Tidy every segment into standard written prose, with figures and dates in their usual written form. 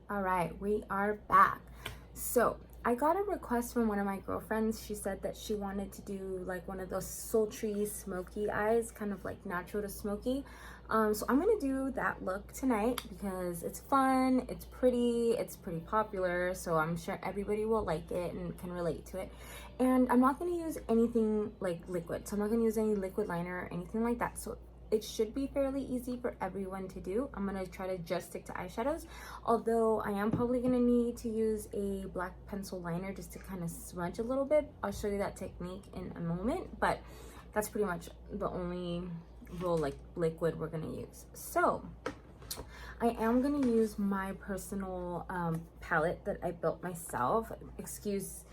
All right, we are back. So I got a request from one of my girlfriends. She said that she wanted to do like one of those sultry smoky eyes, kind of like natural to smoky. So I'm gonna do that look tonight because it's fun, it's pretty popular, so I'm sure everybody will like it and can relate to it. And I'm not gonna use anything like liquid, so I'm not gonna use any liquid liner or anything like that. So it should be fairly easy for everyone to do. I'm gonna try to just stick to eyeshadows, although I am probably gonna need to use a black pencil liner just to kind of smudge a little bit. I'll show you that technique in a moment, but that's pretty much the only real like liquid we're gonna use. So I am gonna use my personal palette that I built myself. Excuse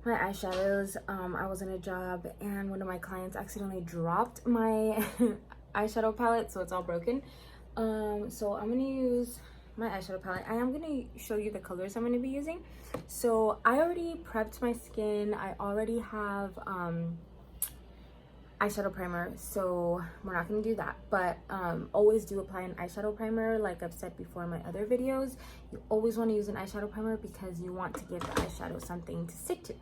my eyeshadows. I was in a job and one of my clients accidentally dropped my eyeshadow palette, so it's all broken. So I'm gonna use my eyeshadow palette. I am gonna show you the colors I'm gonna be using. So I already prepped my skin. I already have eyeshadow primer, so we're not gonna do that, but always do apply an eyeshadow primer. Like I've said before in my other videos, you always want to use an eyeshadow primer because you want to give the eyeshadow something to stick to.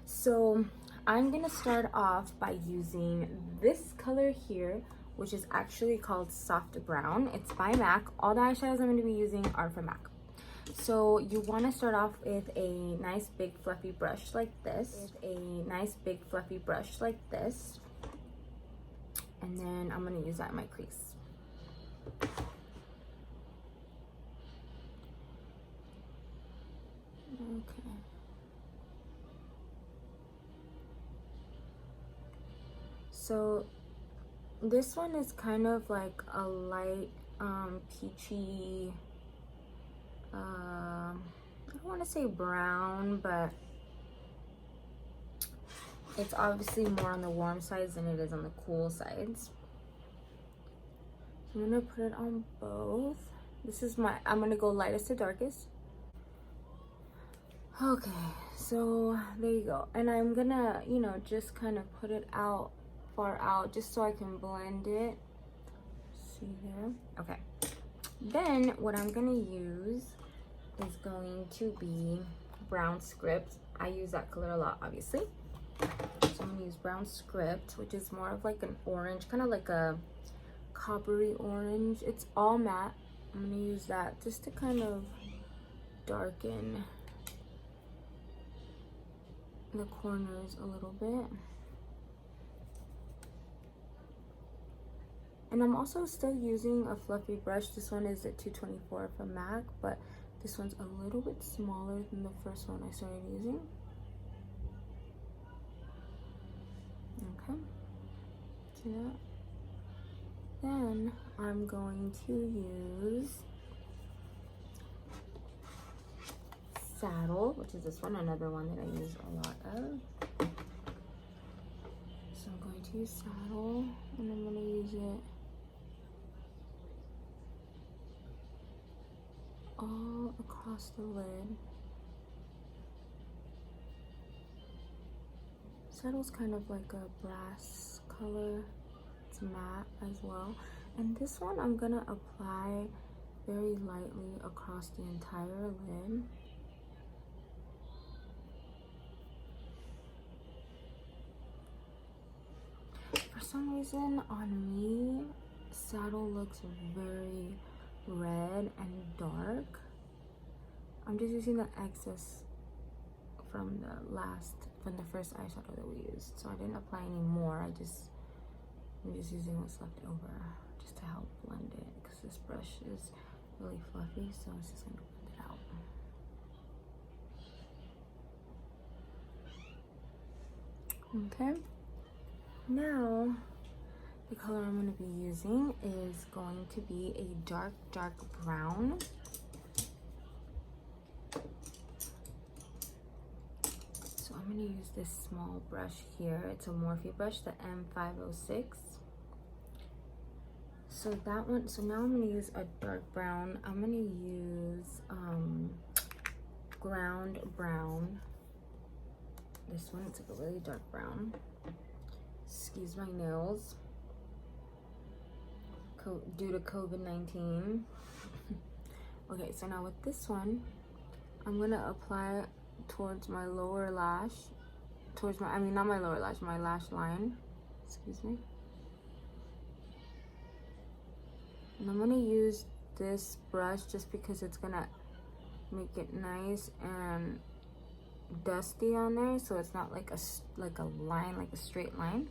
So I'm gonna start off by using this color here, which is actually called Soft Brown. It's by MAC. All the eyeshadows I'm going to be using are from MAC. So you want to start off with a nice big fluffy brush like this. And then I'm going to use that in my crease. Okay. So this one is kind of like a light peachy, I don't want to say brown, but it's obviously more on the warm sides than it is on the cool sides. I'm gonna put it on both. This is I'm gonna go lightest to darkest. Okay, so there you go. And I'm gonna, you know, just kind of put it out, far out, just so I can blend it. See there? Okay. Then what I'm gonna use is going to be Brown Script. I use that color a lot, obviously. So I'm gonna use Brown Script, which is more of like an orange, kind of like a coppery orange. It's all matte. I'm gonna use that just to kind of darken the corners a little bit. And I'm also still using a fluffy brush. This one is a 224 from MAC, but this one's a little bit smaller than the first one I started using. Okay, see that? Then I'm going to use Saddle, which is this one, another one that I use a lot of. So I'm going to use Saddle, and I'm going to use it all across the lid. Saddle's kind of like a brass color. It's matte as well. And this one I'm gonna apply very lightly across the entire lid. For some reason on me, Saddle looks very red and dark. I'm just using the excess from the first eyeshadow that we used, so I didn't apply any more. I'm just using what's left over just to help blend it, because this brush is really fluffy, so it's just gonna blend it out. Okay, now the color I'm going to be using is going to be a dark brown. So I'm going to use this small brush here. It's a Morphe brush, the M506. So that one, so now I'm going to use a dark brown. I'm going to use ground brown. This one, it's like a really dark brown. Excuse my nails. Due to COVID-19. Okay, so now with this one, I'm gonna apply towards my lower lash, towards my, I mean, not my lower lash, my lash line, excuse me. And I'm gonna use this brush just because it's gonna make it nice and dusty on there, so it's not like a line, like a straight line.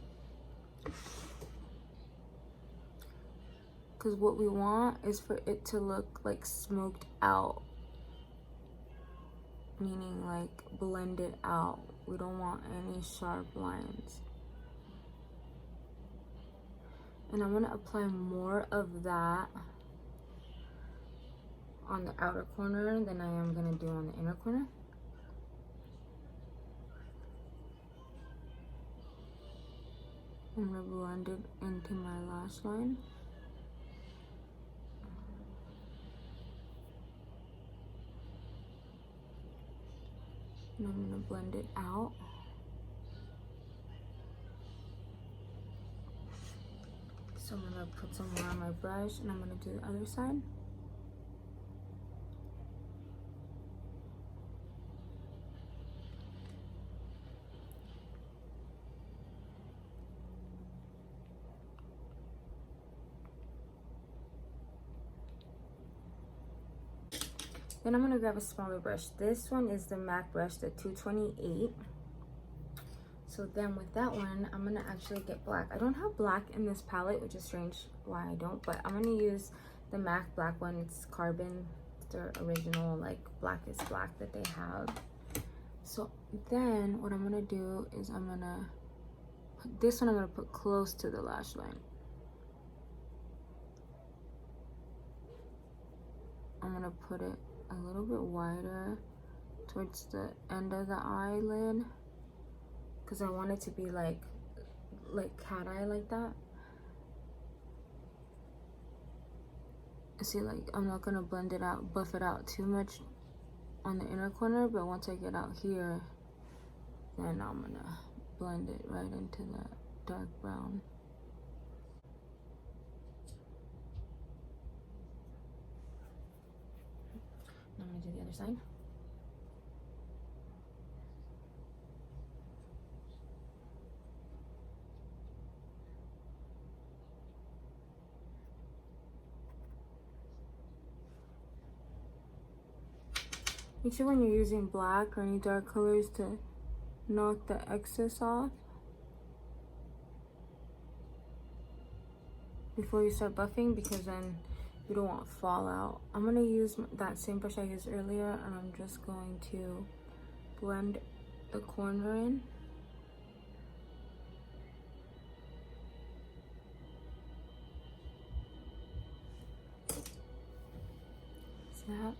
Because what we want is for it to look like smoked out, meaning like blended out. We don't want any sharp lines. And I'm gonna apply more of that on the outer corner than I am gonna do on the inner corner. I'm gonna blend it into my lash line. And I'm gonna blend it out. So I'm gonna put some more on my brush and I'm gonna do the other side. Then I'm gonna grab a smaller brush. This one is the MAC brush, the 228. So then with that one, I'm gonna actually get black. I don't have black in this palette, which is strange why I don't, but I'm gonna use the MAC black one. It's carbon, it's their original like blackest black that they have. So then what I'm gonna do is I'm gonna put this one, I'm gonna put close to the lash line. I'm gonna put it a little bit wider towards the end of the eyelid because I want it to be like cat eye, like that. See, like I'm not gonna blend it out, buff it out too much on the inner corner, but once I get out here, then I'm gonna blend it right into that dark brown. I'm gonna do the other side. Make sure when you're using black or any dark colors to knock the excess off before you start buffing, because then you don't want fallout. I'm gonna use that same brush I used earlier and I'm just going to blend the corner in. See that?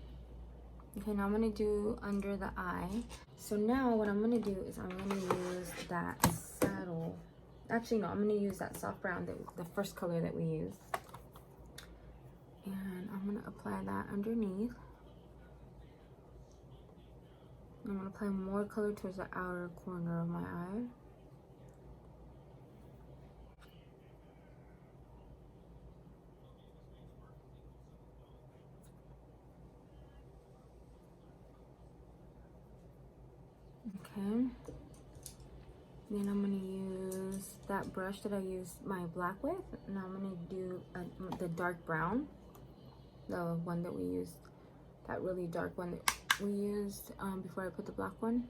Okay, now I'm gonna do under the eye. So now what I'm gonna do is I'm gonna use that saddle. Actually, no, I'm gonna use that soft brown, the first color that we used. And I'm gonna apply that underneath. I'm gonna apply more color towards the outer corner of my eye. Okay. Then I'm gonna use that brush that I used my black with. Now I'm gonna do the dark brown, the one that we used, that really dark one that we used before I put the black one.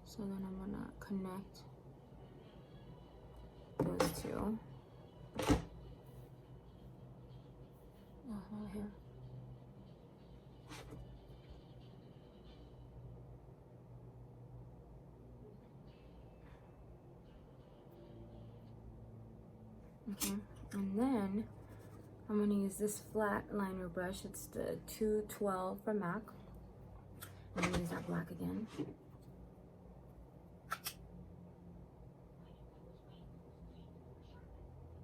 So then I'm gonna connect those two. Oh, not here. Okay, and then I'm gonna use this flat liner brush. It's the 212 from MAC. I'm gonna use that black again.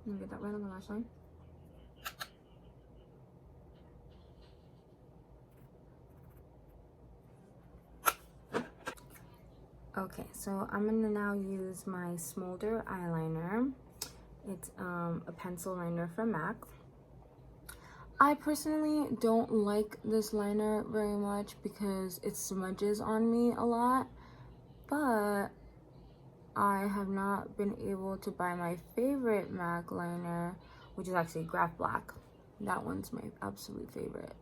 I'm gonna get that right on the lash line. Okay, so I'm gonna now use my Smolder eyeliner. It's a pencil liner from MAC. I personally don't like this liner very much because it smudges on me a lot, but I have not been able to buy my favorite MAC liner, which is actually Graph Black. That one's my absolute favorite.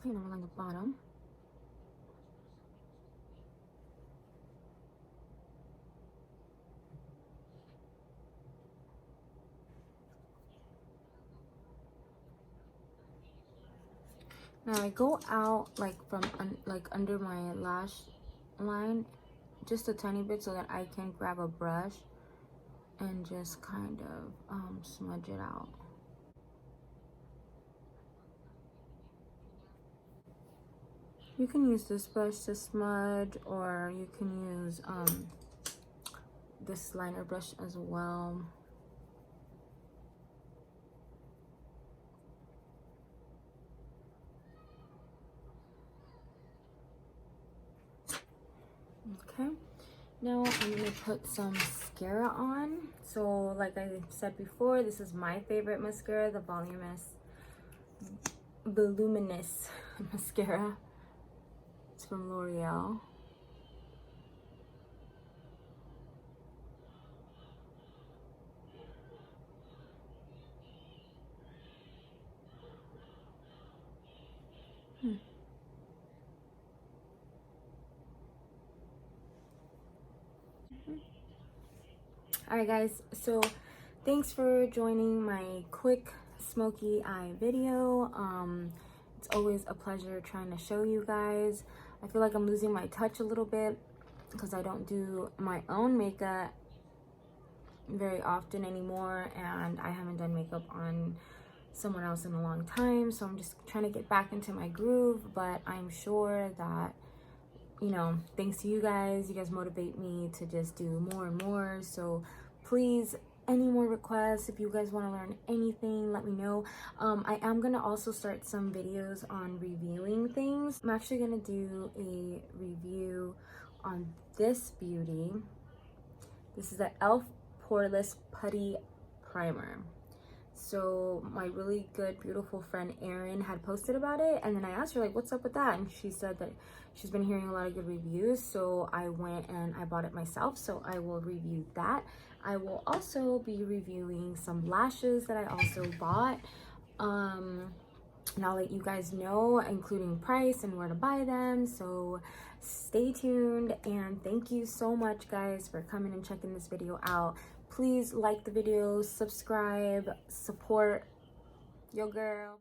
I'm gonna on the bottom. Now I go out like from like under my lash line just a tiny bit so that I can grab a brush and just kind of smudge it out. You can use this brush to smudge, or you can use this liner brush as well. Okay, now I'm gonna put some mascara on. So like I said before, this is my favorite mascara, the Voluminous mascara. It's from L'Oreal. Alright guys, so thanks for joining my quick smoky eye video. It's always a pleasure trying to show you guys. I feel like I'm losing my touch a little bit because I don't do my own makeup very often anymore, and I haven't done makeup on someone else in a long time, so I'm just trying to get back into my groove. But I'm sure that, you know, thanks to you guys motivate me to just do more and more. So please, any more requests, if you guys want to learn anything, let me know. I am gonna also start some videos on reviewing things. I'm actually gonna do a review on this beauty. This is the e.l.f. Poreless Putty Primer. So my really good, beautiful friend Erin had posted about it, and then I asked her like, what's up with that? And she said that she's been hearing a lot of good reviews, so I went and I bought it myself. So I will review that. I will also be reviewing some lashes that I also bought, and I'll let you guys know, including price and where to buy them. So stay tuned, and thank you so much guys for coming and checking this video out. Please like the video, subscribe, support your girl.